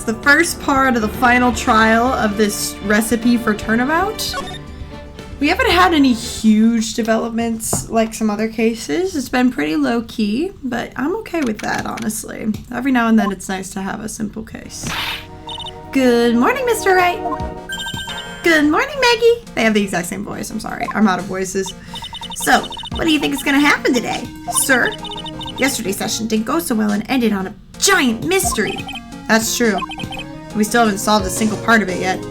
the first part of the final trial of this recipe for Turnabout. We haven't had any huge developments like some other cases. It's been pretty low-key, but I'm okay with that, honestly. Every now and then it's nice to have a simple case. Good morning, Mr. Wright. Good morning, Maggie. They have the exact same voice. I'm sorry. I'm out of voices. So, what do you think is going to happen today, sir? Yesterday's session didn't go so well and ended on a giant mystery. That's true. We still haven't solved a single part of it yet.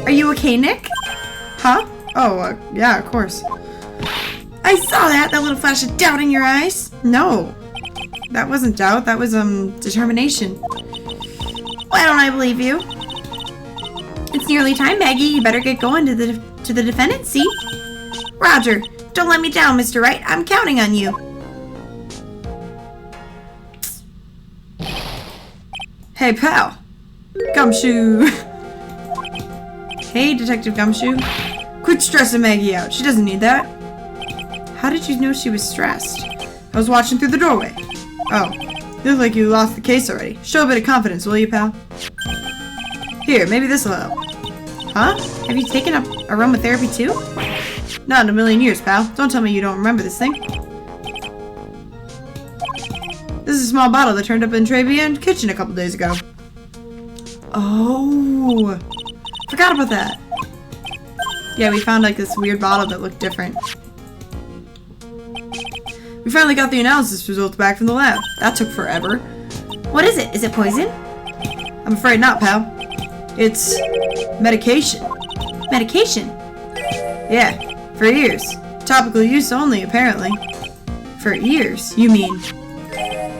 Are you okay, Nick? Huh? Oh, yeah, of course. I saw that little flash of doubt in your eyes. No, that wasn't doubt. That was, determination. Why don't I believe you? It's nearly time, Maggie. You better get going to the defendant, see? Roger, don't let me down, Mr. Wright. I'm counting on you. Hey, pal. Gumshoe. Hey, Detective Gumshoe. Quit stressing Maggie out. She doesn't need that. How did you know she was stressed? I was watching through the doorway. Oh, you look like you lost the case already. Show a bit of confidence, will you, pal? Here, maybe this'll help. Huh? Have you taken up aromatherapy too? Not in a million years, pal. Don't tell me you don't remember this thing. This is a small bottle that turned up in Trevian kitchen a couple days ago. Oh, forgot about that. Yeah, we found like this weird bottle that looked different. We finally got the analysis results back from the lab. That took forever. What is it? Is it poison? I'm afraid not, pal. It's medication. Medication? Yeah, for ears. Topical use only, apparently. For ears, you mean?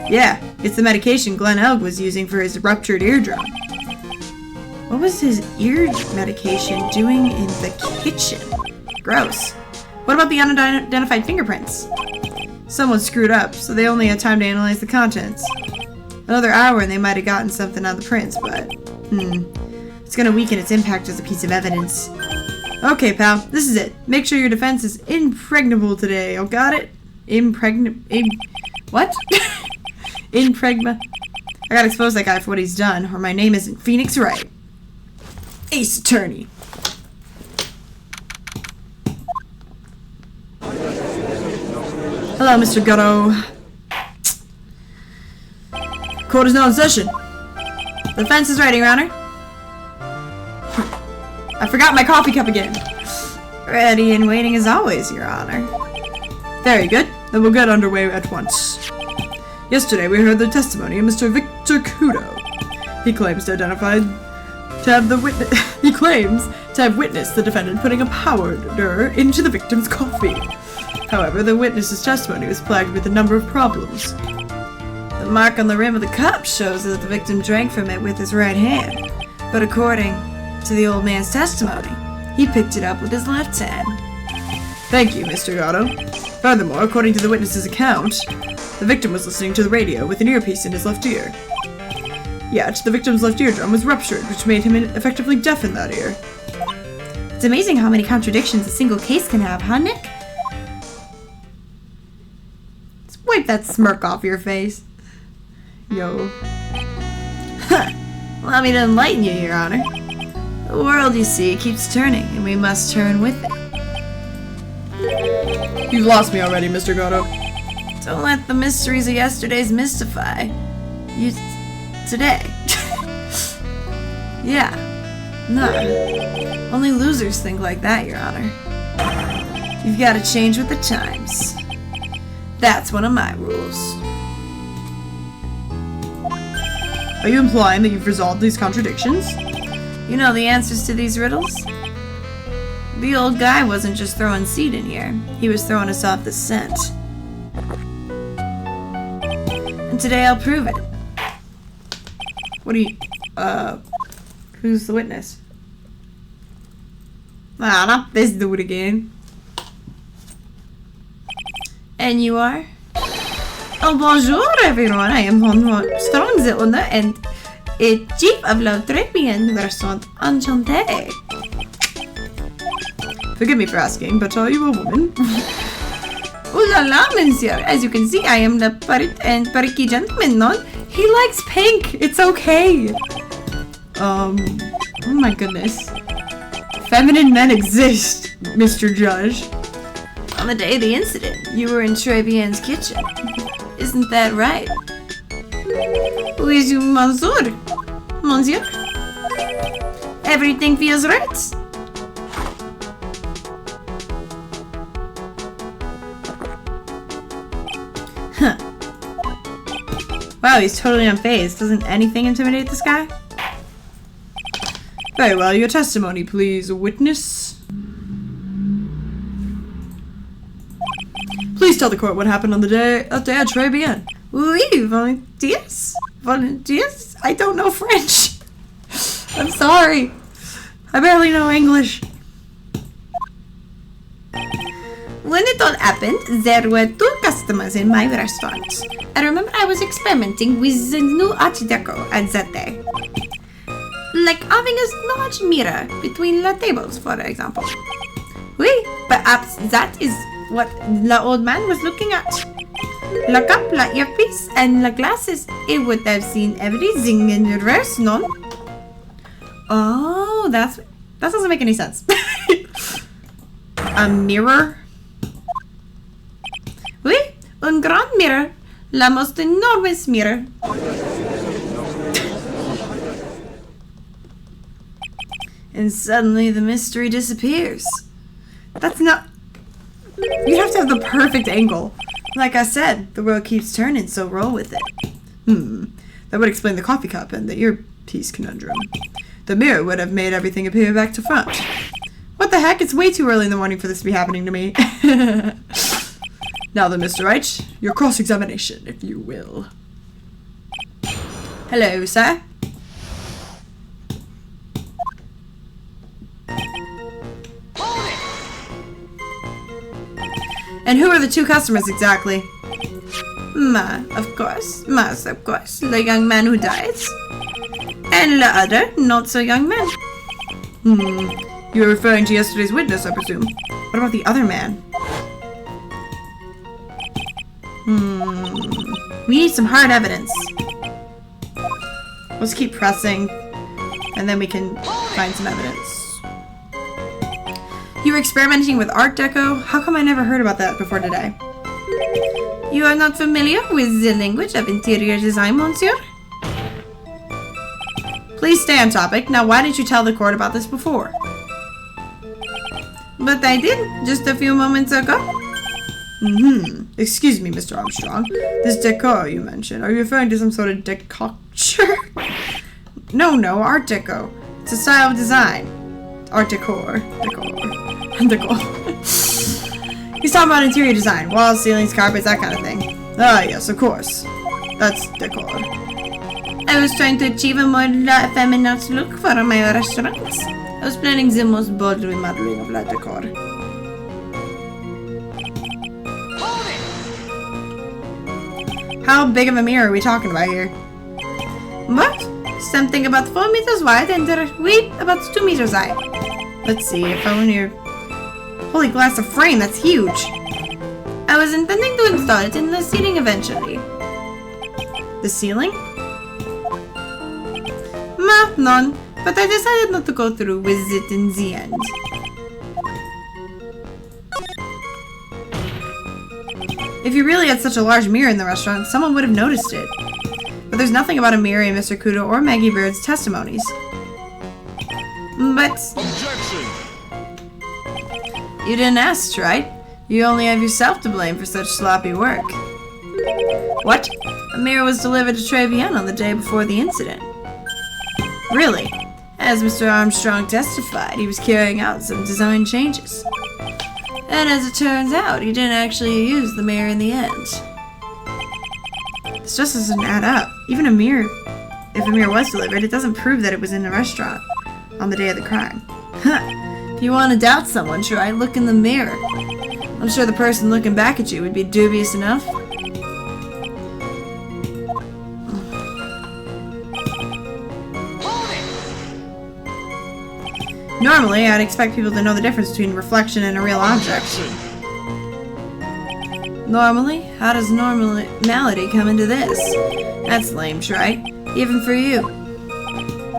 Yeah, it's the medication Glenn Elg was using for his ruptured eardrum. What was his ear medication doing in the kitchen? Gross. What about the unidentified fingerprints? Someone screwed up, so they only had time to analyze the contents. Another hour and they might have gotten something on the prints, but... It's gonna weaken its impact as a piece of evidence. Okay, pal, this is it. Make sure your defense is impregnable today. Oh, got it? What? Impregna. I gotta expose that guy for what he's done, or my name isn't Phoenix Wright. Ace Attorney. Hello, Mr. Gutto. Court is now in session. The defense is ready, Your Honor. I forgot my coffee cup again. Ready and waiting as always, Your Honor. Very good. Then we'll get underway at once. Yesterday we heard the testimony of Mr. Victor Kudo. He claims to have witnessed the defendant putting a powder into the victim's coffee. However, the witness's testimony was plagued with a number of problems. The mark on the rim of the cup shows that the victim drank from it with his right hand, but according to the old man's testimony, he picked it up with his left hand. Thank you, Mr. Gatto. Furthermore, according to the witness's account, the victim was listening to the radio with an earpiece in his left ear. Yet, the victim's left eardrum was ruptured, which made him effectively deaf in that ear. It's amazing how many contradictions a single case can have, huh, Nick? Just wipe that smirk off your face. Yo. Allow me to enlighten you, Your Honor. The world, you see, keeps turning, and we must turn with it. You've lost me already, Mr. Gatto. Don't let the mysteries of yesterday's mystify you today. Yeah. No. Only losers think like that, Your Honor. You've got to change with the times. That's one of my rules. Are you implying that you've resolved these contradictions? You know the answers to these riddles? The old guy wasn't just throwing seed in here. He was throwing us off the scent. And today I'll prove it. What do you... who's the witness? Ah, not this dude again. And you are? Oh, bonjour everyone. I am Strong Zylinder and Chief of La Trepian Restaurant Enchanté. Forgive me for asking, but are you a woman? Ooh la la, monsieur. As you can see, I am the Parit and Pariki gentleman, non? He likes pink. It's okay. Oh my goodness. Feminine men exist, Mr. Judge. On the day of the incident, you were in Trebian's kitchen. Isn't that right? Oui, monsieur. Monsieur? Everything feels right. Huh. Wow, he's totally unfazed. Doesn't anything intimidate this guy? Very well, your testimony, please, witness. Please tell the court what happened on the day at Trebian. Oui, volunteers? Volunteers? I don't know French. I'm sorry. I barely know English. When it all happened, there were 2 customers in my restaurant. I remember I was experimenting with the new art deco at that day. Like having a large mirror between the tables, for example. Oui, perhaps that is what the old man was looking at. Look up the earpiece and the glasses. It would have seen everything in reverse, no? Oh, that doesn't make any sense. A mirror? Oui, un grand mirror. La most enormous mirror. And suddenly the mystery disappears. That's not... You'd have to have the perfect angle. Like I said, the world keeps turning, so roll with it. That would explain the coffee cup and the earpiece conundrum. The mirror would have made everything appear back to front. What the heck? It's way too early in the morning for this to be happening to me. Now then, Mr. Wright, your cross-examination, if you will. Hello, sir. And who are the 2 customers exactly? Of course. The young man who dies. And the other, not so young man. You were referring to yesterday's witness, I presume. What about the other man? We need some hard evidence. Let's keep pressing, and then we can find some evidence. You were experimenting with Art Deco? How come I never heard about that before today? You are not familiar with the language of interior design, monsieur? Please stay on topic. Now, why didn't you tell the court about this before? But I did, just a few moments ago. Excuse me, Mr. Armstrong. This decor you mentioned, are you referring to some sort of decoction? No, Art Deco. It's a style of design. Art decor. Decor. He's talking about interior design. Walls, ceilings, carpets, that kind of thing. Ah, yes, of course. That's decor. I was trying to achieve a more effeminate look for my restaurant. I was planning the most bold remodeling of la decor. How big of a mirror are we talking about here? What? Something about 4 meters wide and about 2 meters high. Let's see, if I want your... Holy glass of frame, that's huge. I was intending to install it in the ceiling eventually. The ceiling? None, but I decided not to go through with it in the end. If you really had such a large mirror in the restaurant, someone would have noticed it. But there's nothing about a mirror in Mr. Kudo or Maggie Bird's testimonies. But... Objection! You didn't ask, right? You only have yourself to blame for such sloppy work. What? A mirror was delivered to Trevian on the day before the incident. Really? As Mr. Armstrong testified, he was carrying out some design changes. And as it turns out, he didn't actually use the mirror in the end. This just doesn't add up. Even a mirror, if a mirror was delivered, it doesn't prove that it was in the restaurant on the day of the crime. Huh. If you want to doubt someone, try look in the mirror. I'm sure the person looking back at you would be dubious enough. Normally, I'd expect people to know the difference between reflection and a real object. Normally? How does normality come into this? That's lame, right? Even for you.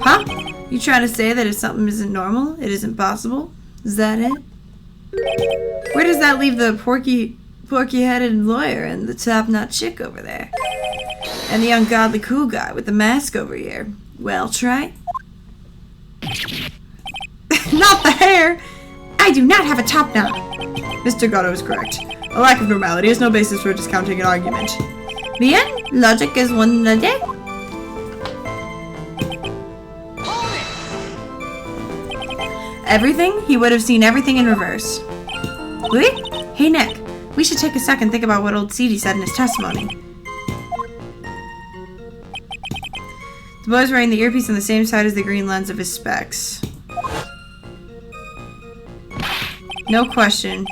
Huh? You trying to say that if something isn't normal, it isn't possible? Is that it? Where does that leave the porky-headed lawyer and the top-notch chick over there? And the ungodly cool guy with the mask over here? Well, try. Not the hair! I do not have a top knot! Mr. Gatto is correct. A lack of normality is no basis for discounting an argument. Bien, logic is one a day. Everything? He would have seen everything in reverse. Wait? Hey, Nick. We should take a second and think about what old Seedy said in his testimony. The boy's wearing the earpiece on the same side as the green lens of his specs. No question.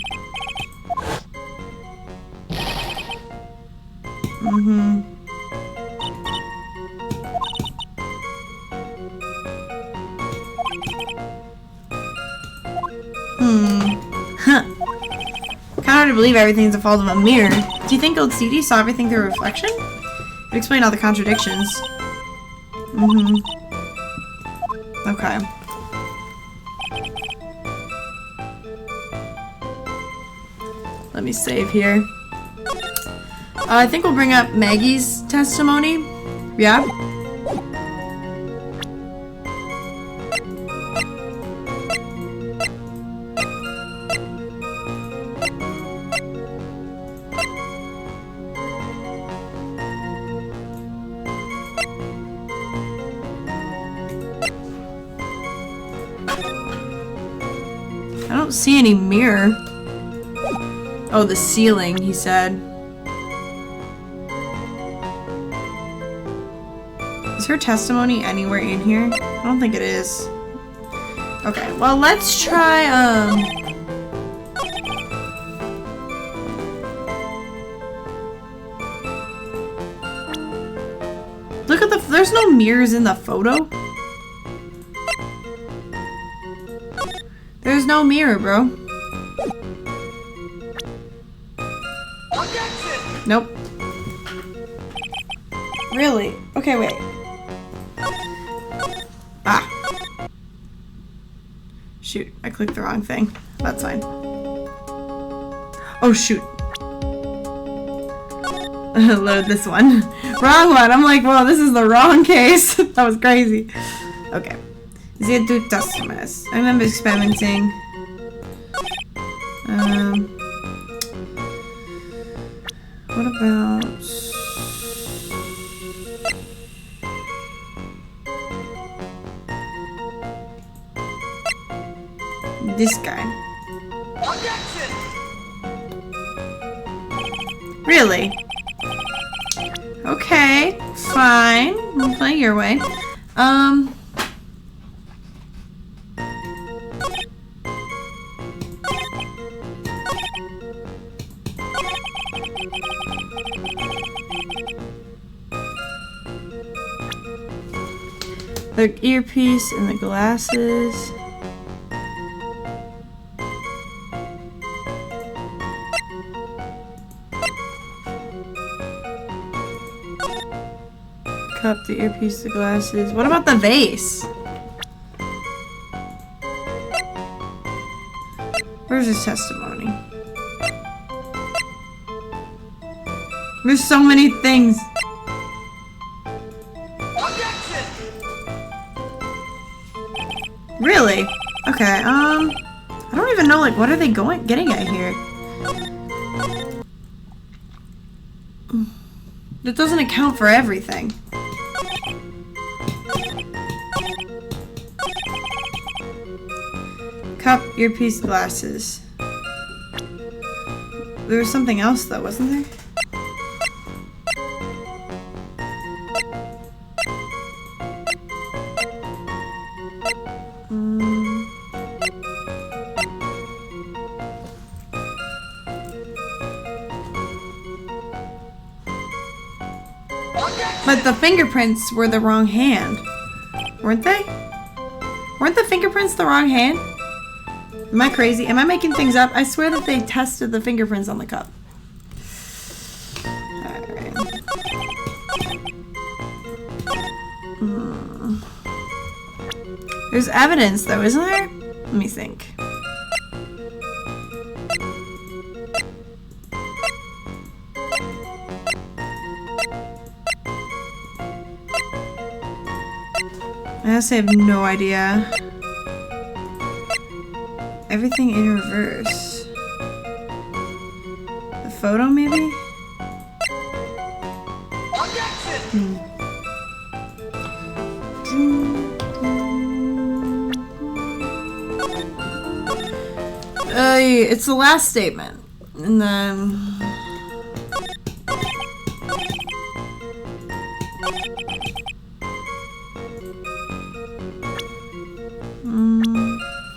Huh. Kinda hard to believe everything's a fault of a mirror. Do you think old CD saw everything through a reflection? It would explain all the contradictions. Okay. Let me save here. I think we'll bring up Maggie's testimony. Yeah? I don't see any mirror. Oh, the ceiling, he said. Is her testimony anywhere in here? I don't think it is. Okay, well, let's try, look at there's no mirrors in the photo. There's no mirror, bro. Nope. Really? Okay, wait. Ah. Shoot, I clicked the wrong thing. That's fine. Oh, shoot. Load this one. Wrong one. I'm like, well, this is the wrong case. That was crazy. Okay. Sie tut customers. I remember experimenting. What about... this guy? Really? Okay, fine. We'll play your way. The earpiece and the glasses. Cup, the earpiece, the glasses. What about the vase? Where's his testimony? There's so many things. Really? Okay, I don't even know, like, what are they getting at here? That doesn't account for everything. Cup, earpiece, glasses. There was something else though, wasn't there? But the fingerprints were the wrong hand, weren't they? Weren't the fingerprints the wrong hand? Am I crazy? Am I making things up? I swear that they tested the fingerprints on the cup. Alright. There's evidence, though, isn't there? Let me think. I honestly have no idea. Everything in reverse. The photo, maybe? It's the last statement. And then...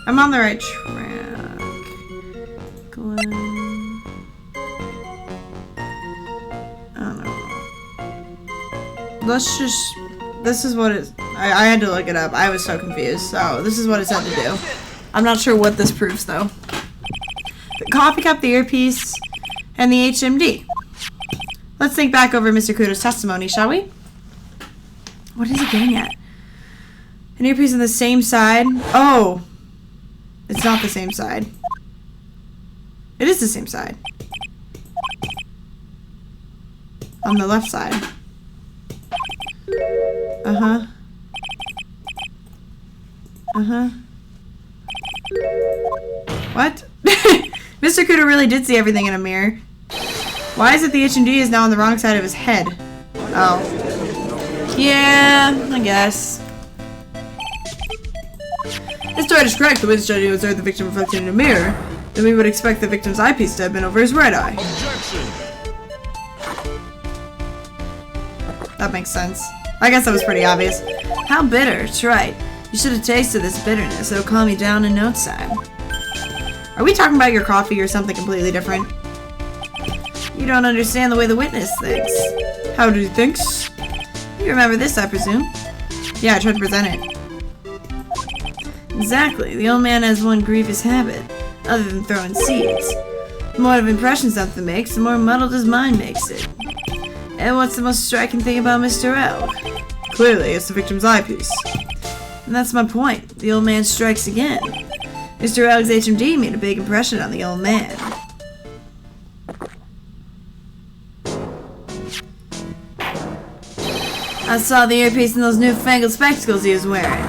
I'm on the right track. Glenn... I don't know. Let's just... This is what it... I had to look it up. I was so confused. So, this is what it said to do. I'm not sure what this proves, though. The coffee cup, the earpiece, and the HMD. Let's think back over Mr. Kudo's testimony, shall we? What is he getting at? An earpiece on the same side? Oh! It's not the same side. It is the same side. On the left side. Uh-huh. Uh-huh. What? Mr. Kudo really did see everything in a mirror. Why is it the HMD is now on the wrong side of his head? Oh. Yeah, I guess. This thread is correct. The witness judge observed the victim reflected in a mirror. Then we would expect the victim's eyepiece to have been over his right eye. Objection. That makes sense. I guess that was pretty obvious. How bitter. It's right. You should have tasted this bitterness. It'll calm you down in no time. Are we talking about your coffee or something completely different? You don't understand the way the witness thinks. How do he thinks? You remember this, I presume? Yeah, I tried to present it. Exactly. The old man has one grievous habit, other than throwing seeds. The more of impression something makes, the more muddled his mind makes it. And what's the most striking thing about Mr. L? Clearly, it's the victim's eyepiece. And that's my point. The old man strikes again. Mr. L's HMD made a big impression on the old man. I saw the earpiece and those newfangled spectacles he was wearing.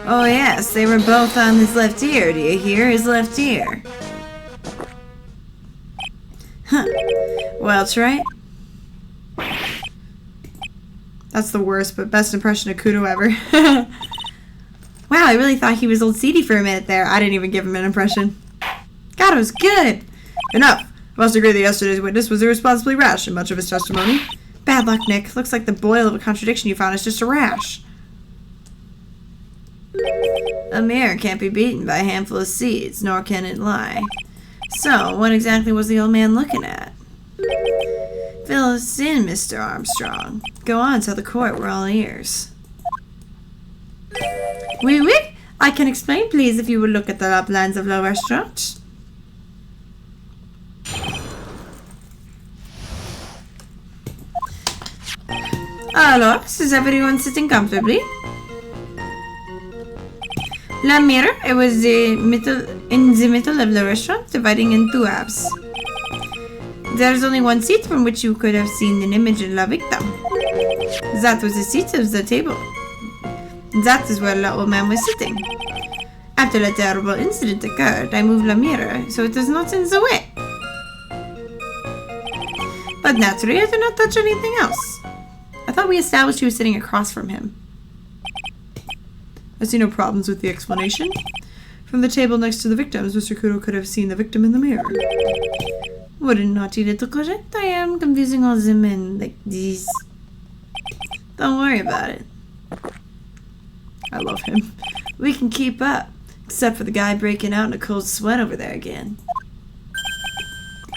Oh yes, they were both on his left ear, do you hear? His left ear. Huh. Well, Trey. That's the worst, but best impression of Kudo ever. Wow, I really thought he was old seedy for a minute there. I didn't even give him an impression. God, it was good. Enough. I must agree that yesterday's witness was irresponsibly rash in much of his testimony. Bad luck, Nick. Looks like the boil of a contradiction you found is just a rash. A mirror can't be beaten by a handful of seeds, nor can it lie. So, what exactly was the old man looking at? Fill us in, Mr. Armstrong. Go on, tell the court we're all ears. Oui, oui. I can explain, please, if you would look at the plans of the restaurant. Alors, is everyone sitting comfortably? La mirror, it was in the middle of the restaurant, dividing in two halves. There's only one seat from which you could have seen an image of la victim. That was the seat of the table. That is where the old man was sitting. After the terrible incident occurred, I moved the mirror so it is not in the way. But naturally, I did not touch anything else. I thought we established he was sitting across from him. I see no problems with the explanation. From the table next to the victims, Mr. Kudo could have seen the victim in the mirror. What a naughty little Cosette I am, confusing all the men like this. Don't worry about it. I love him. We can keep up, except for the guy breaking out in a cold sweat over there again.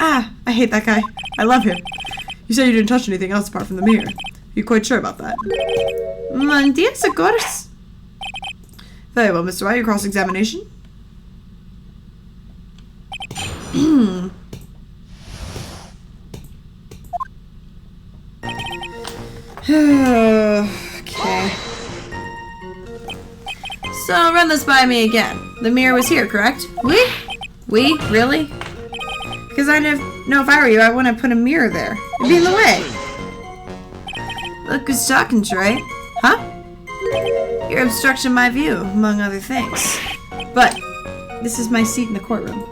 Ah, I hate that guy. I love him. You said you didn't touch anything else apart from the mirror. Are you quite sure about that? Yes, of course. Very well, Mr. White, your cross-examination. Okay. So run this by me again. The mirror was here, correct? We? Really? Because I know if I were you, I wouldn't put a mirror there. It'd be in the way. Look who's talking, Trey. Huh? You're obstructing my view, among other things. But this is my seat in the courtroom.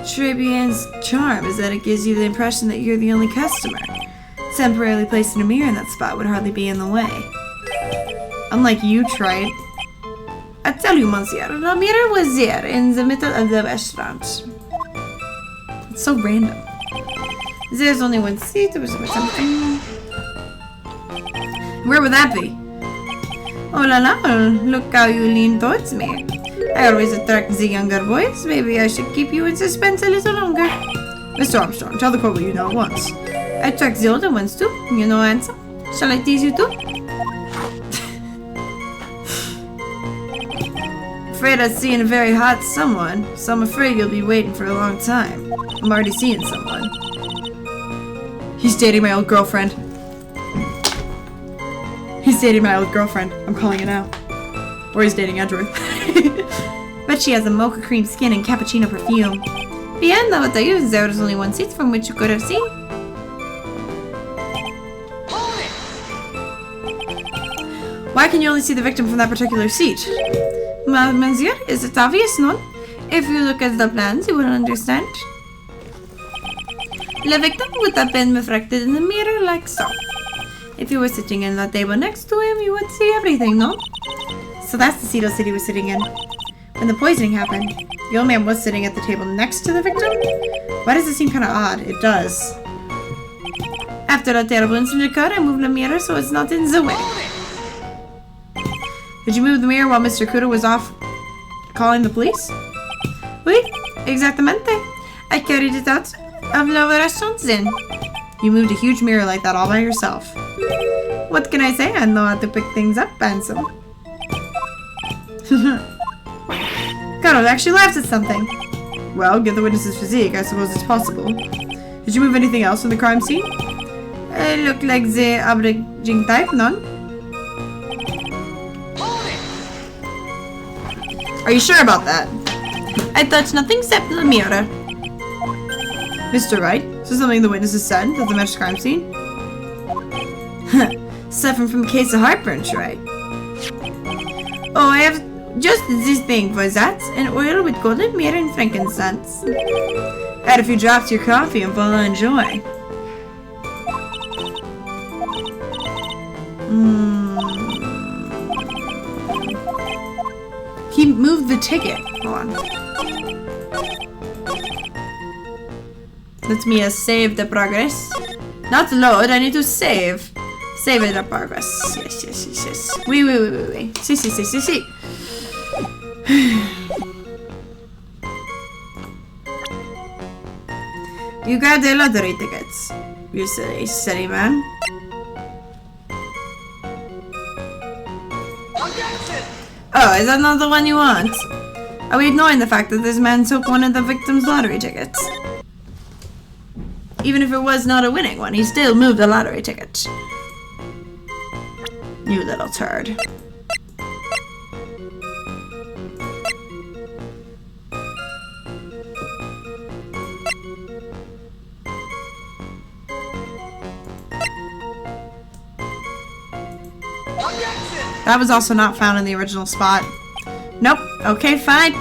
Trebian's charm is that it gives you the impression that you're the only customer. Temporarily placing a mirror in that spot would hardly be in the way. Unlike you, Trey. I tell you, Monsieur, the mirror was there in the middle of the restaurant. It's so random. There's only one seat. There was something. Where would that be? Oh la la, look how you lean towards me. I always attract the younger boys. Maybe I should keep you in suspense a little longer. Mr. Armstrong, tell the court what you know at once. I attract the older ones too. You know, handsome. Shall I tease you too? Afraid I'd seen a very hot someone, so I'm afraid you'll be waiting for a long time. I'm already seeing someone. He's dating my old girlfriend. He's dating my old girlfriend. I'm calling it out. Or he's dating Edgeworth. But she has a mocha cream skin and cappuccino perfume. Bien, though, there was only one seat from which you could have seen. Why can you only see the victim from that particular seat? Monsieur, is it obvious, no? If you look at the plans, you will understand. The victim would have been reflected in the mirror like so. If you were sitting in that table next to him, you would see everything, no? So that's the seat he was sitting in. When the poisoning happened, the old man was sitting at the table next to the victim? Why does it seem kind of odd? It does. After a terrible incident occurred, I moved the mirror so it's not in the way. Did you move the mirror while Mr. Kudo was off calling the police? Oui, exactamente. I carried it out of the restaurant then. You moved a huge mirror like that all by yourself. What can I say? I know how to pick things up, handsome. Carol actually laughed at something. Well, give the witness's physique. I suppose it's possible. Did you move anything else in the crime scene? It looked like the obliging type, none. Are you sure about that? I touched nothing except the mirror. Mr. Wright, is this something the witnesses said at the matched crime scene? Suffering from a case of heartburn, right? Oh, I have just this thing for that. An oil with golden myrrh and frankincense. Add a few drops to your coffee and full enjoy. He moved the ticket. Hold on. Let me save the progress. Not load, I need to save. Save the progress. Yes. Oui. Si. You got the lottery tickets. You silly man. Oh, is that not the one you want? Are we ignoring the fact that this man took one of the victim's lottery tickets? Even if it was not a winning one, he still moved a lottery ticket. You little turd. That was also not found in the original spot. Nope. Okay, fine.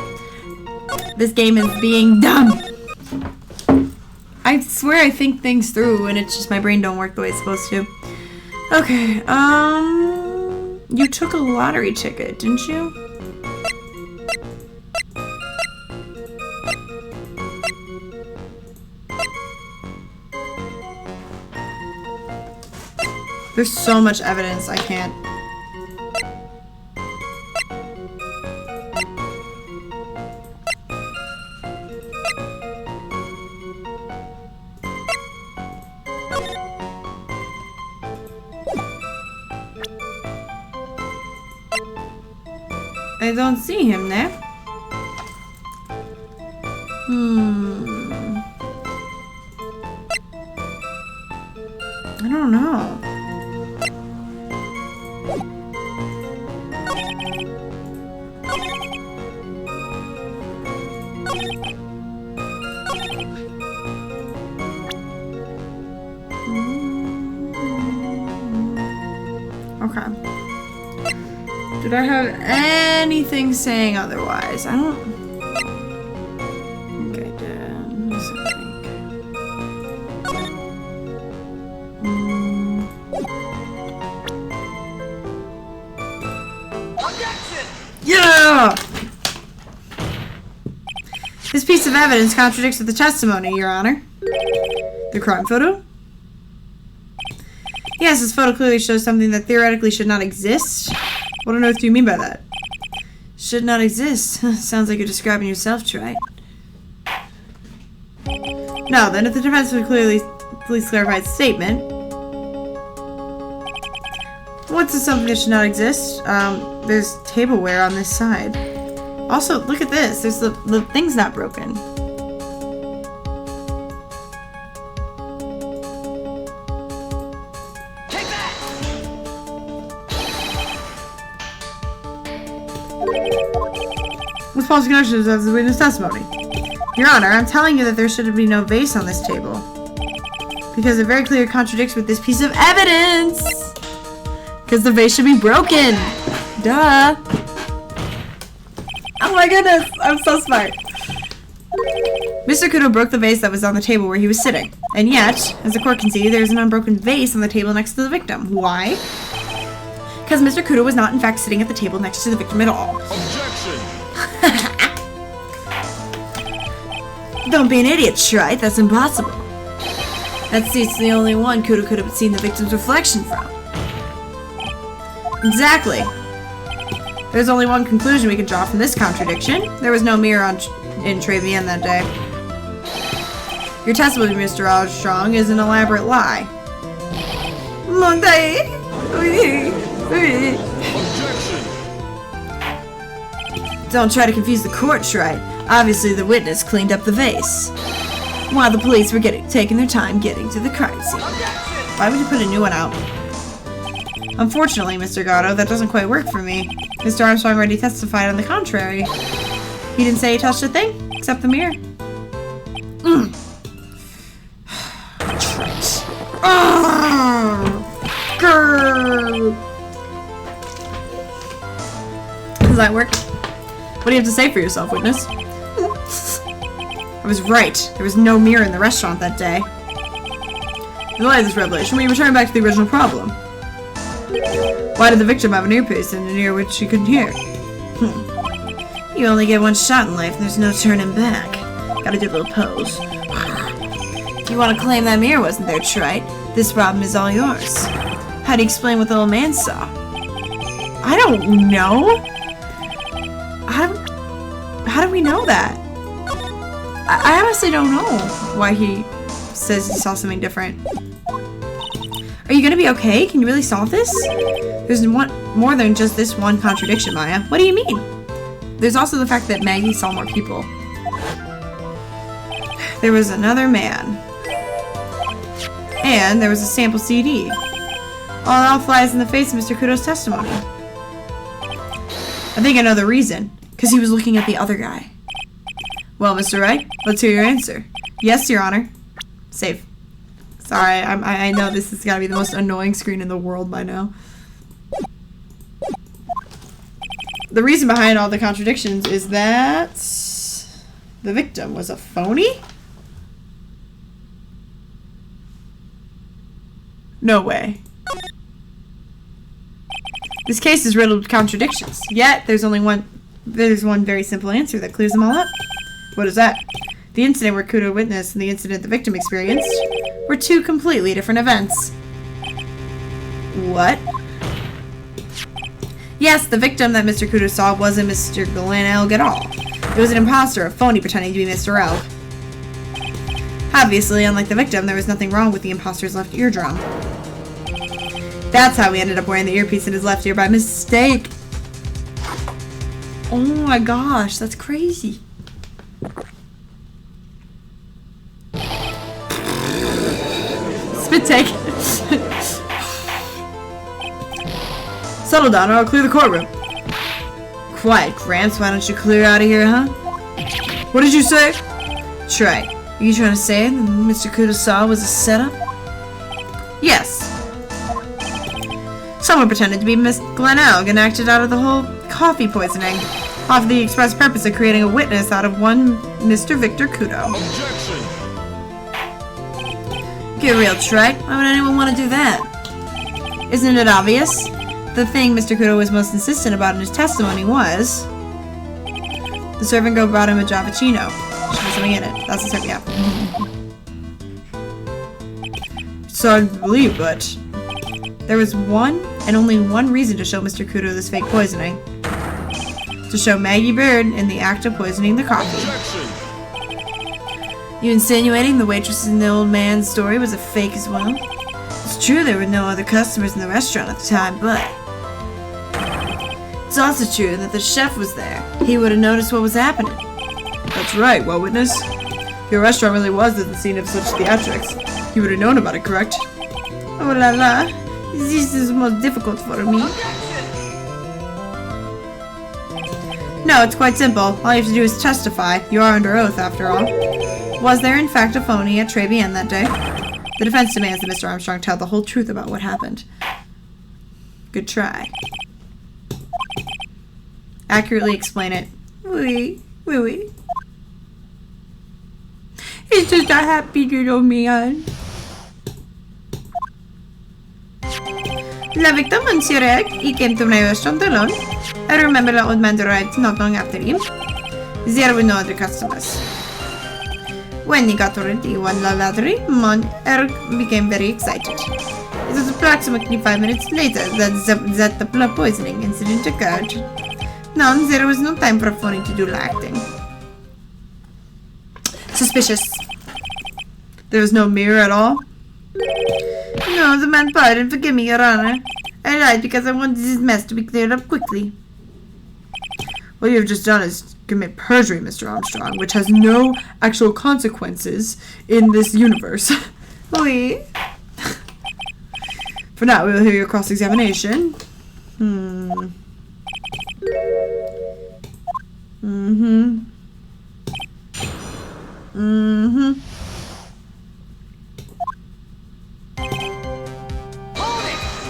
This game is being dumb. I swear I think things through and it's just my brain don't work the way it's supposed to. Okay, you took a lottery ticket, didn't you? There's so much evidence, I can't. I don't see him there. I don't know. Okay. Did I have anything saying otherwise? I don't... Okay, damn. Let me think. Yeah! This piece of evidence contradicts with the testimony, Your Honor. The crime photo? Yes, this photo clearly shows something that theoretically should not exist. What on earth do you mean by that? Should not exist? Sounds like you're describing yourself, Trite. Now then, if the defense would please clarify its statement. What's something that should not exist? There's tableware on this side. Also, look at this. There's the thing's not broken. Take that! With false connections of the witness testimony. Your Honor, I'm telling you that there should be no vase on this table. Because it very clearly contradicts with this piece of evidence! Because the vase should be broken! Duh! Oh my goodness! I'm so smart! Mr. Kudo broke the vase that was on the table where he was sitting. And yet, as the court can see, there is an unbroken vase on the table next to the victim. Why? Because Mr. Kudo was not in fact sitting at the table next to the victim at all. Objection! Don't be an idiot, Trite. That's impossible. That seat's the only one Kudo could have seen the victim's reflection from. Exactly. There's only one conclusion we can draw from this contradiction. There was no mirror in Trevian that day. Your testimony, Mr. Armstrong, is an elaborate lie. Objection! Don't try to confuse the court, Trite. Obviously, the witness cleaned up the vase, while the police were taking their time getting to the crime scene. Why would you put a new one out? Unfortunately, Mr. Gatto, that doesn't quite work for me. Mr. Armstrong already testified on the contrary. He didn't say he touched a thing, except the mirror. Trite. Grrr. Does that work? What do you have to say for yourself, witness? I was right. There was no mirror in the restaurant that day. In light of this revelation, we return back to the original problem. Why did the victim have an earpiece in an ear which she couldn't hear? You only get one shot in life and there's no turning back. Gotta do a little pose. If you want to claim that mirror wasn't there, Trite, this problem is all yours. How do you explain what the old man saw? I don't know. How do we know that? I honestly don't know why he says he saw something different. Are you gonna be okay? Can you really solve this? There's more than just this one contradiction, Maya. What do you mean? There's also the fact that Maggie saw more people. There was another man. And there was a sample CD. All flies in the face of Mr. Kudo's testimony. I think I know the reason. Because he was looking at the other guy. Well, Mr. Wright, let's hear your answer. Yes, Your Honor. Safe. Sorry, I know this has got to be the most annoying screen in the world by now. The reason behind all the contradictions is that the victim was a phony? No way. This case is riddled with contradictions. Yet, there's one very simple answer that clears them all up. What is that? The incident where Kudo witnessed and the incident the victim experienced were two completely different events. What? Yes, the victim that Mr. Kudo saw wasn't Mr. Glenn Elg at all. It was an imposter, a phony pretending to be Mr. Elg. Obviously, unlike the victim, there was nothing wrong with the imposter's left eardrum. That's how he ended up wearing the earpiece in his left ear by mistake. Oh my gosh, that's crazy. Spit take. Settle down or I'll clear the courtroom. Quiet, Gramps. Why don't you clear out of here, huh? What did you say? Try. Are you trying to say that Mr. Kudo saw was a setup? Yes. Someone pretended to be Miss Glenelg and acted out of the whole coffee poisoning, off the express purpose of creating a witness out of one Mr. Victor Kudo. Objection! Get real, Trek. Why would anyone want to do that? Isn't it obvious? The thing Mr. Kudo was most insistent about in his testimony was... The servant girl brought him a Javachino. She put something in it. That's the servant, yeah. Sorry to believe, but... There was one and only one reason to show Mr. Kudo this fake poisoning. To show Maggie Bird in the act of poisoning the coffee. Objection! You insinuating the waitress in the old man's story was a fake as well? It's true there were no other customers in the restaurant at the time, but... It's also true that the chef was there. He would have noticed what was happening. That's right, well, witness. Your restaurant really was at the scene of such theatrics. You would have known about it, correct? Oh la la. This is most difficult for me. No, it's quite simple. All you have to do is testify. You are under oath, after all. Was there, in fact, a phony at Trebian that day? The defense demands that Mr. Armstrong tell the whole truth about what happened. Good try. Accurately explain it. Oui. It's just a happy little man. La victim, Monsieur Egg, he came to my restaurant alone. I remember the old man arrived not long after him. There were no other customers. When he got already won the lottery, Mon Erg became very excited. It was approximately 5 minutes later that the blood poisoning incident occurred. No, there was no time for a phony to do the acting. Suspicious. There was no mirror at all? No, the man pardon, forgive me, Your Honor. I lied because I wanted this mess to be cleared up quickly. What you have just done is commit perjury, Mr. Armstrong, which has no actual consequences in this universe. Oui. For now, we will hear your cross-examination.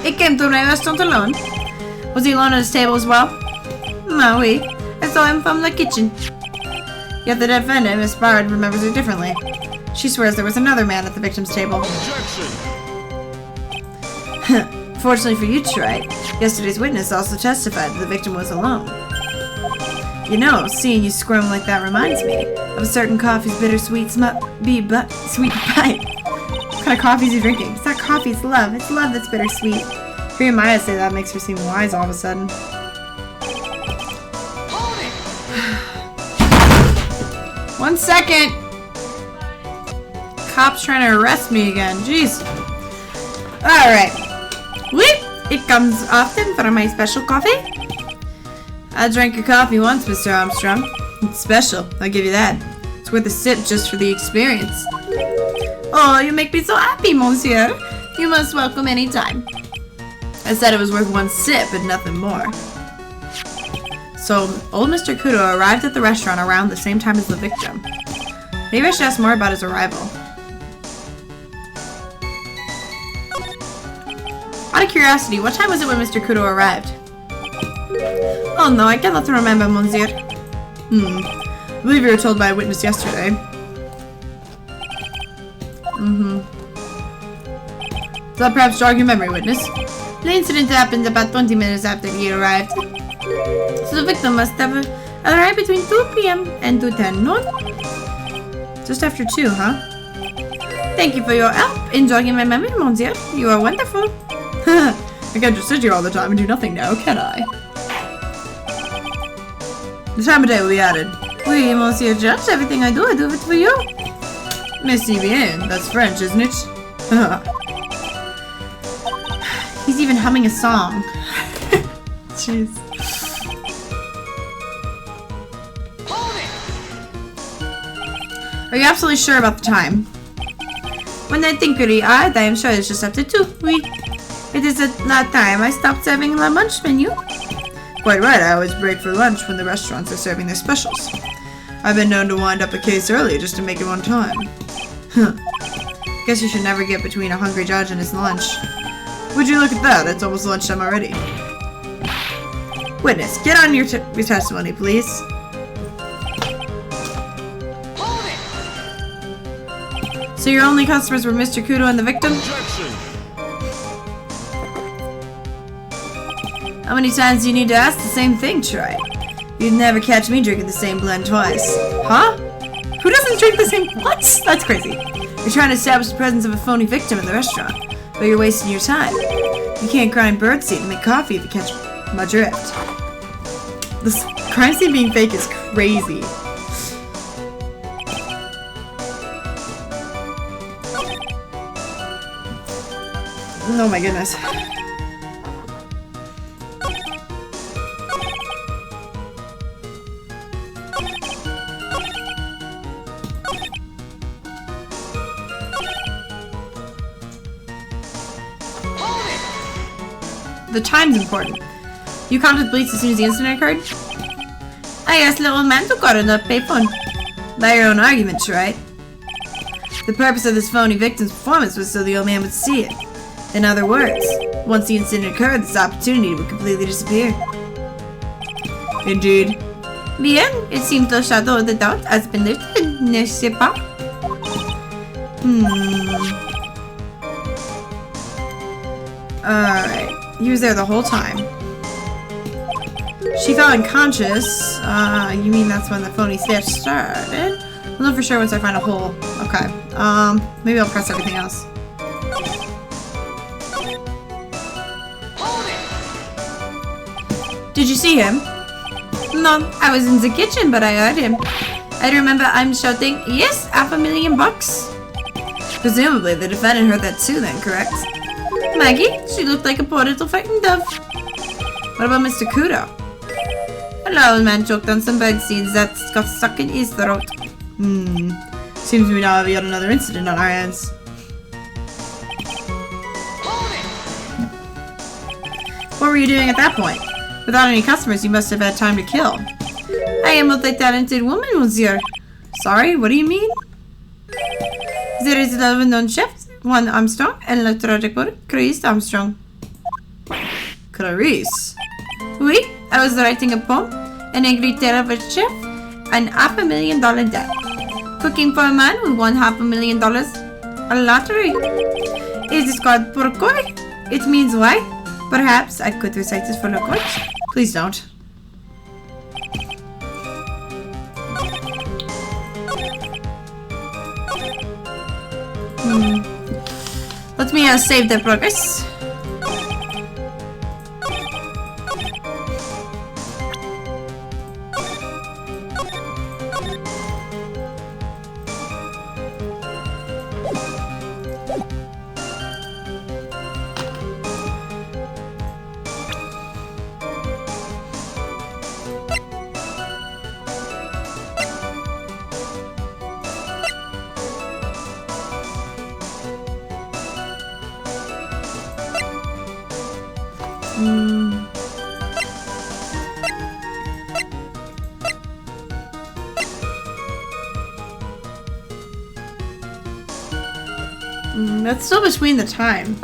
He came to my restaurant alone. Was he alone at his table as well? No, oui. I saw him from the kitchen. Yet the defendant, Miss Bard, remembers it differently. She swears there was another man at the victim's table. Objection! Fortunately for you, Trey, yesterday's witness also testified that the victim was alone. You know, seeing you squirm like that reminds me of a certain coffee's bittersweet sweet bite. What kind of coffee is he drinking? It's not coffee, it's love. It's love that's bittersweet. Hearing Maya say that makes her seem wise all of a sudden. 1 second! Cop's trying to arrest me again. Jeez. Alright. It comes often for my special coffee. I drank your coffee once, Mr. Armstrong. It's special, I'll give you that. It's worth a sip just for the experience. Oh, you make me so happy, monsieur. You most welcome any time. I said it was worth 1 sip and nothing more. So, old Mr. Kudo arrived at the restaurant around the same time as the victim. Maybe I should ask more about his arrival. Out of curiosity, what time was it when Mr. Kudo arrived? Oh no, I cannot remember, monsieur. I believe you were told by a witness yesterday. Does that perhaps jog your memory, witness? The incident happened about 20 minutes after he arrived. So the victim must have arrived between 2 p.m. and 2:10 noon? Just after 2, huh? Thank you for your help in jogging my memory, monsieur. You are wonderful. I can't just sit here all the time and do nothing now, can I? The time of day will be added. Oui, monsieur judge, everything I do it for you. Merci bien. That's French, isn't it? He's even humming a song. Jeez. Are you absolutely sure about the time? When I think really hard, I am sure it's just after 2. Oui. It is at that time I stopped serving the lunch menu. Quite right, I always break for lunch when the restaurants are serving their specials. I've been known to wind up a case early just to make it on time. Huh. Guess you should never get between a hungry judge and his lunch. Would you look at that? It's almost lunchtime already. Witness, get on your testimony, please. So your only customers were Mr. Kudo and the victim? Objection! How many times do you need to ask the same thing, Troy? You'd never catch me drinking the same blend twice. Huh? Who doesn't drink the same— what? That's crazy. You're trying to establish the presence of a phony victim in the restaurant, but you're wasting your time. You can't grind birdseed and make coffee if you catch my drift. This crime scene being fake is crazy. Oh my goodness. The time's important. You counted bleach as soon as the incident occurred? I asked little man to got enough payphone. By your own arguments, right? The purpose of this phony victim's performance was so the old man would see it. In other words, once the incident occurred, this opportunity would completely disappear. Indeed. Bien, it seems the shadow of the doubt has been lifted, n'est-ce pas? Alright. He was there the whole time. She fell unconscious. You mean that's when the phony stitch started? I'll know for sure once I find a hole. Okay. Maybe I'll press everything else. Did you see him? No, I was in the kitchen, but I heard him. I remember I'm shouting, yes, $500,000. Presumably, the defendant heard that too then, correct? Maggie, she looked like a poor little frightened dove. What about Mr. Kudo? Hello, man choked on some bird seeds that got stuck in his throat. Seems we now have yet another incident on our hands. What were you doing at that point? Without any customers, you must have had time to kill. I am a multi-talented woman, monsieur. Sorry, what do you mean? There is 11 known chefs, 1 Armstrong, and le traducteur, Clarice Armstrong. Clarice? Oui, I was writing a poem, an angry tale of a chef, and $500,000 debt. Cooking for a man who won $500,000. A lottery. Is this called pourquoi? It means why? Perhaps I could recite this for the court. Please don't. Let me save the progress. That's still between the time.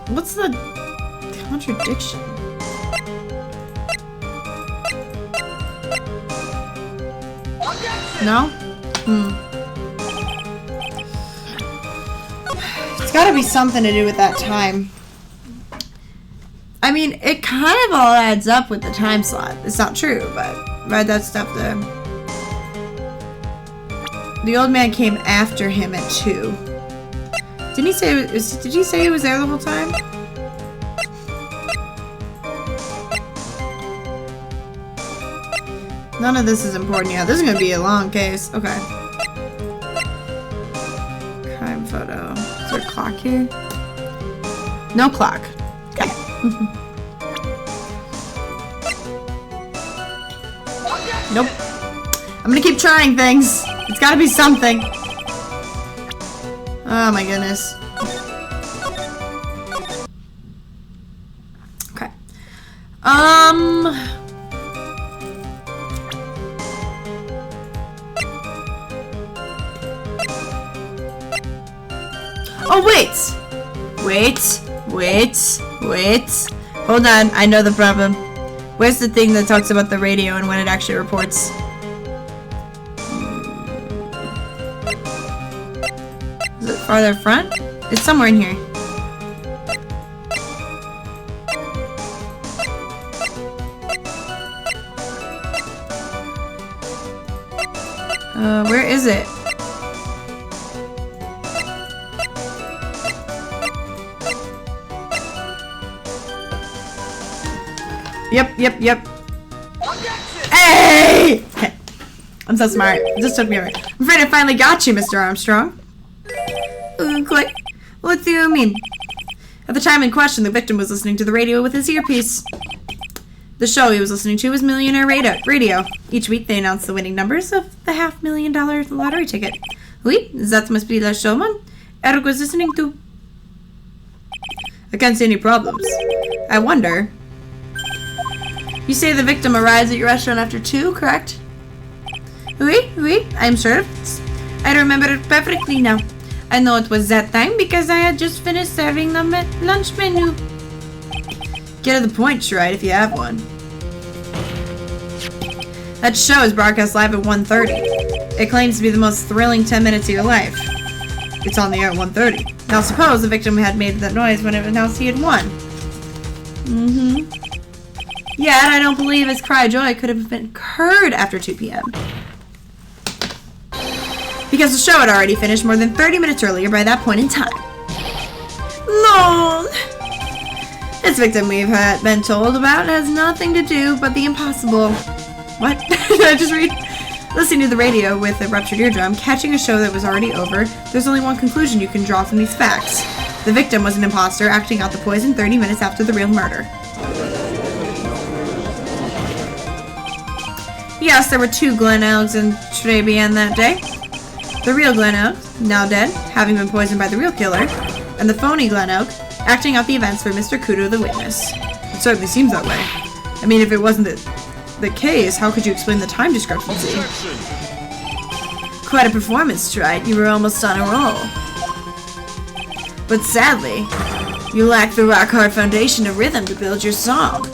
What's the contradiction? No? It's gotta be something to do with that time. I mean, it kind of all adds up with the time slot. It's not true, but right, that stuff there. The old man came after him at 2. Didn't he say? Did he say he was there the whole time? None of this is important yet. This is gonna be a long case. Okay. Crime photo. Is there a clock here? No clock. Okay. Nope. I'm gonna keep trying things. It's gotta be something. Oh my goodness. Okay. Oh, wait! Wait. Hold on, I know the problem. Where's the thing that talks about the radio and when it actually reports? Is it farther front? It's somewhere in here. Where is it? Yep. Hey! Okay. I'm so smart. It just took me a minute. I'm afraid I finally got you, Mr. Armstrong. Click. What do you mean? At the time in question, the victim was listening to the radio with his earpiece. The show he was listening to was Millionaire Radio. Each week they announced the winning numbers of the $500,000 lottery ticket. Oui, that must be the showman Eric was listening to. I can't see any problems. I wonder. You say the victim arrives at your restaurant after 2, correct? Oui, I'm sure. I remember it perfectly now. I know it was that time because I had just finished serving them at lunch menu. Get to the point, right, if you have one. That show is broadcast live at 1:30. It claims to be the most thrilling 10 minutes of your life. It's on the air at 1:30. Now suppose the victim had made that noise when it announced he had won. Yet, I don't believe his cry of joy could have been heard after 2 p.m. Because the show had already finished more than 30 minutes earlier by that point in time. No! This victim we've been told about has nothing to do but the impossible. What? Did I just read? Listening to the radio with a ruptured eardrum, catching a show that was already over, there's only one conclusion you can draw from these facts. The victim was an imposter acting out the poison 30 minutes after the real murder. Yes, there were 2 Glen Elgs in Trebian that day. The real Glen Elk, now dead, having been poisoned by the real killer, and the phony Glen Elk, acting out the events for Mr. Kudo the witness. It certainly seems that way. I mean, if it wasn't the case, how could you explain the time discrepancy? Quite a performance, Stride. You were almost on a roll. But sadly, you lack the rock-hard foundation of rhythm to build your song.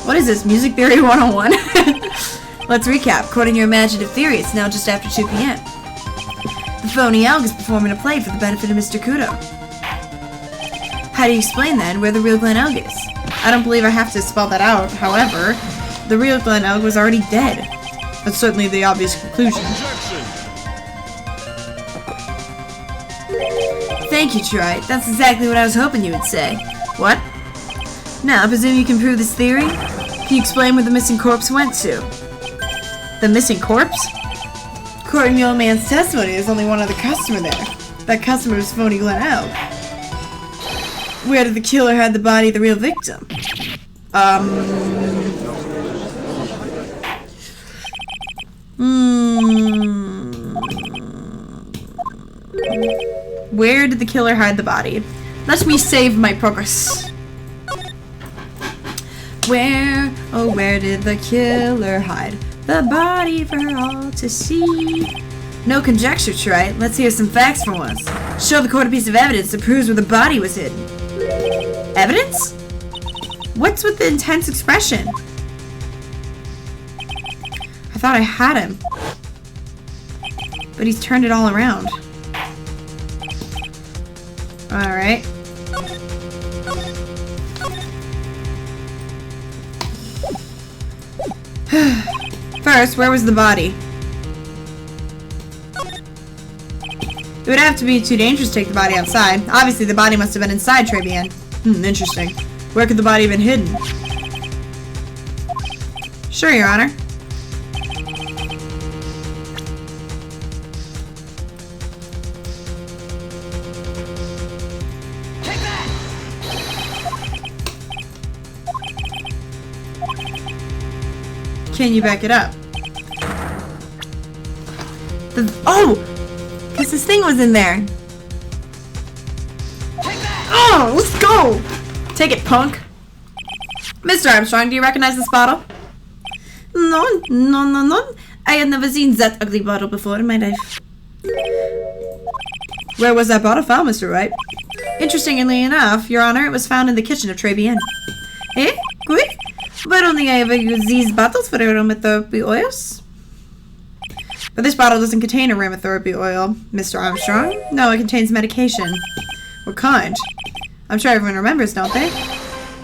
What is this, Music Theory 101? Let's recap. Quoting your imaginative theory, it's now just after 2 p.m. The phony elk is performing a play for the benefit of Mr. Kudo. How do you explain then where the real Glen Elg is? I don't believe I have to spell that out, however, the real Glen Elg was already dead. That's certainly the obvious conclusion. Thank you, Troy. That's exactly what I was hoping you would say. What? Now, I presume you can prove this theory? Can you explain where the missing corpse went to? The missing corpse? According to the old man's testimony, there's only one other customer there. That customer was phony Glen Elg. Where did the killer hide the body of the real victim? Where did the killer hide the body? Let me save my progress. Where, oh where did the killer hide the body for all to see? No conjecture, right? Let's hear some facts for once. Show the court a piece of evidence that proves where the body was hidden. Evidence? What's with the intense expression? I thought I had him. But he's turned it all around. Alright. First, where was the body? It would have to be too dangerous to take the body outside. Obviously, the body must have been inside Trebian. Interesting. Where could the body have been hidden? Sure, Your Honor. Can you back it up? Oh! Because this thing was in there. Oh, let's go! Take it, punk. Mr. Armstrong, do you recognize this bottle? No. I had never seen that ugly bottle before in my life. Where was that bottle found, Mr. Wright? Interestingly enough, Your Honor, it was found in the kitchen of Très Bien. Eh? Quick? Why don't I ever use these bottles for aromatherapy oils? But this bottle doesn't contain aromatherapy oil, Mr. Armstrong. No, it contains medication. What kind? I'm sure everyone remembers, don't they?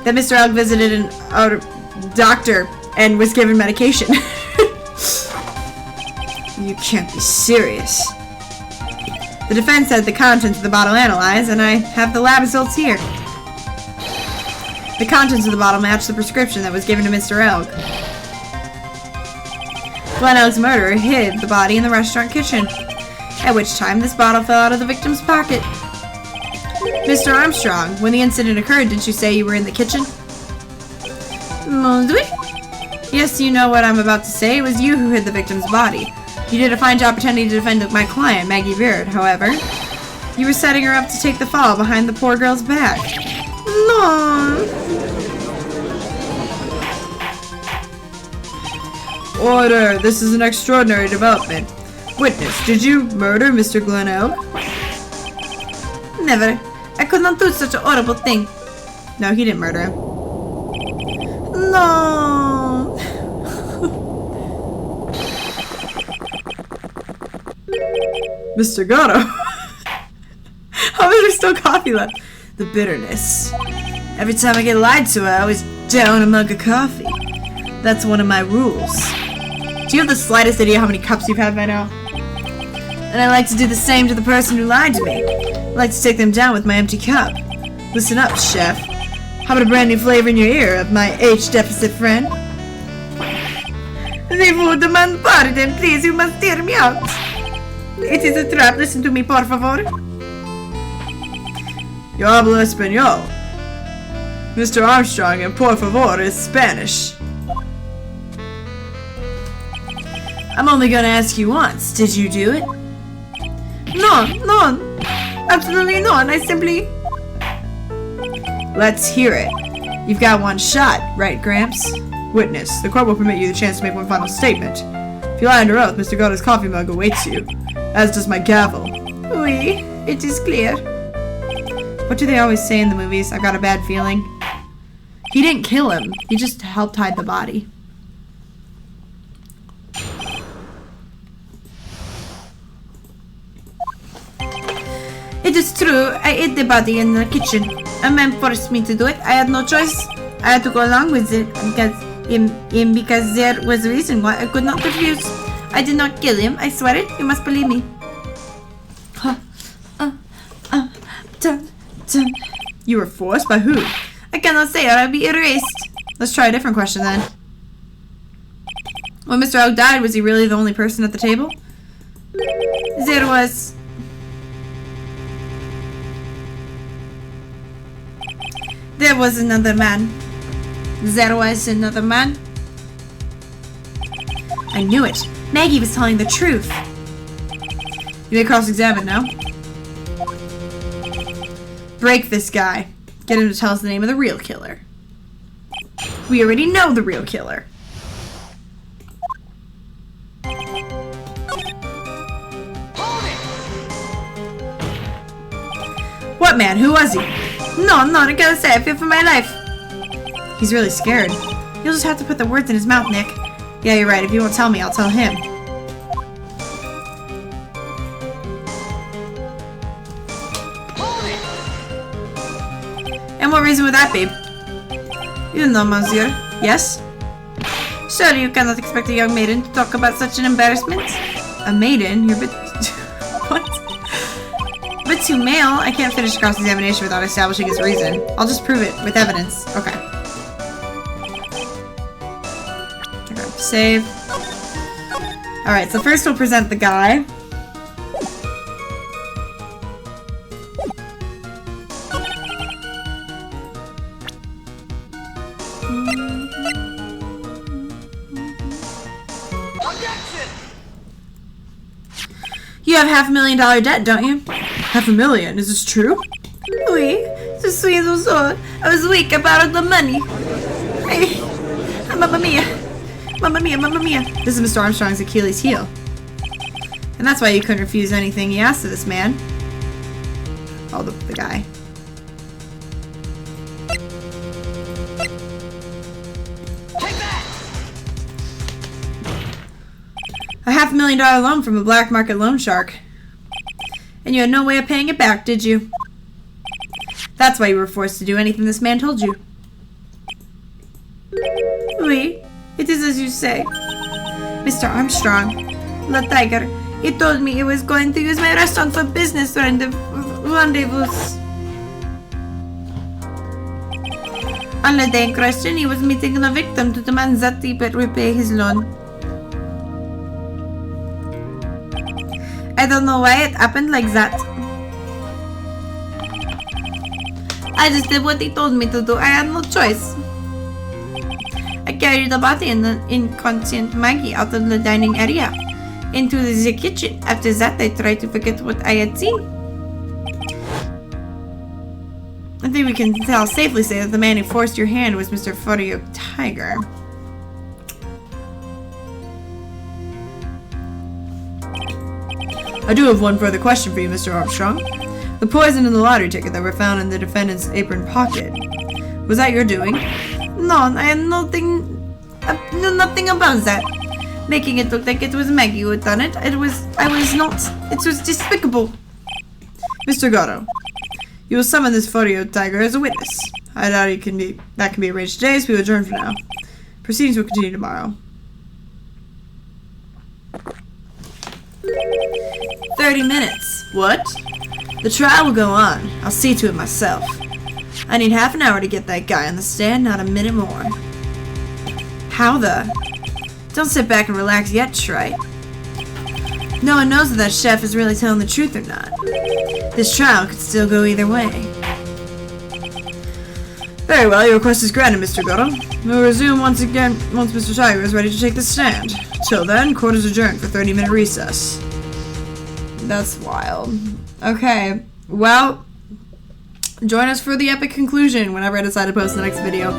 That Mr. Elk visited a doctor and was given medication. You can't be serious. The defense had the contents of the bottle analyzed, and I have the lab results here. The contents of the bottle match the prescription that was given to Mr. Elk. Glenn Elk's murderer hid the body in the restaurant kitchen, at which time this bottle fell out of the victim's pocket. Mr. Armstrong, when the incident occurred, didn't you say you were in the kitchen? Yes, you know what I'm about to say. It was you who hid the victim's body. You did a fine job pretending to defend my client, Maggie Beard, however. You were setting her up to take the fall behind the poor girl's back. No. Order! This is an extraordinary development. Witness, did you murder Mr. Glenn Elk? Never. I could not do such a horrible thing. No, he didn't murder him. No. Mr. Gatto. How is there still coffee left? The bitterness. Every time I get lied to, I always down a mug of coffee. That's one of my rules. Do you have the slightest idea how many cups you've had by now? And I like to do the same to the person who lied to me. I like to take them down with my empty cup. Listen up, chef. How about a brand new flavor in your ear, my H-deficit friend? They would demand pardon, please. You must hear me out. It is a trap. Listen to me, por favor. Yo hablo español. Mr. Armstrong and por favor is Spanish. I'm only gonna ask you once. Did you do it? No. Absolutely not. I simply... Let's hear it. You've got one shot, right, Gramps? Witness, the court will permit you the chance to make one final statement. If you lie under oath, Mr. Gatto's coffee mug awaits you, as does my gavel. Oui, it is clear. What do they always say in the movies? I've got a bad feeling. He didn't kill him. He just helped hide the body. It is true. I ate the body in the kitchen. A man forced me to do it. I had no choice. I had to go along with it because there was a reason why I could not refuse. I did not kill him. I swear it. You must believe me. Done. You were forced? By who? I cannot say or I'll be erased. Let's try a different question then. When Mr. Elk died, was he really the only person at the table? There was... There was another man. I knew it. Maggie was telling the truth. You may cross-examine now. Break this guy. Get him to tell us the name of the real killer. We already know the real killer. What man? Who was he? No, I can't say. I fear for my life. He's really scared. You'll just have to put the words in his mouth, Nick. Yeah, you're right. If you won't tell me, I'll tell him. And what reason would that be? You know, monsieur. Yes? Surely you cannot expect a young maiden to talk about such an embarrassment. A maiden? You're a bit... What? But too male. I can't finish cross-examination without establishing his reason. I'll just prove it with evidence. Okay. Save. Alright, so first we'll present the guy. You have $500,000 debt, don't you? $500,000? Is this true? Oui, je suis so. I was weak about the money. Hey, mamma mia. Mamma mia, mamma mia. This is Mr. Armstrong's Achilles heel. And that's why you couldn't refuse anything he asked of this man. Oh, the guy. A $500,000 loan from a black market loan shark. And you had no way of paying it back, did you? That's why you were forced to do anything this man told you. Oui, it is as you say. Mr. Armstrong, the tiger, he told me he was going to use my restaurant for business rendezvous. On the day in question, he was meeting the victim to demand that he better repay his loan. I don't know why it happened like that. I just did what he told me to do. I had no choice. I carried the body and the inconscient Maggie out of the dining area into the kitchen. After that, I tried to forget what I had seen. I think we can safely say that the man who forced your hand was Mr. Furry Tiger. I do have one further question for you, Mr. Armstrong. The poison in the lottery ticket that were found in the defendant's apron pocket. Was that your doing? No, I had nothing. I knew nothing about that. Making it look like it was Maggie who had done it. I was not. It was despicable. Mr. Gatto, you will summon this Furry Tiger as a witness. I doubt that can be arranged today, so we will adjourn for now. Proceedings will continue tomorrow. 30 minutes. What? The trial will go on. I'll see to it myself. I need half an hour to get that guy on the stand, not a minute more. How the? Don't sit back and relax yet, Trite. No one knows if that chef is really telling the truth or not. This trial could still go either way. Very well, your request is granted, Mr. Gatto. We'll resume once again once Mr. Tiger is ready to take the stand. Till then, court is adjourned for 30-minute recess. That's wild. Okay, well, join us for the epic conclusion whenever I decide to post the next video.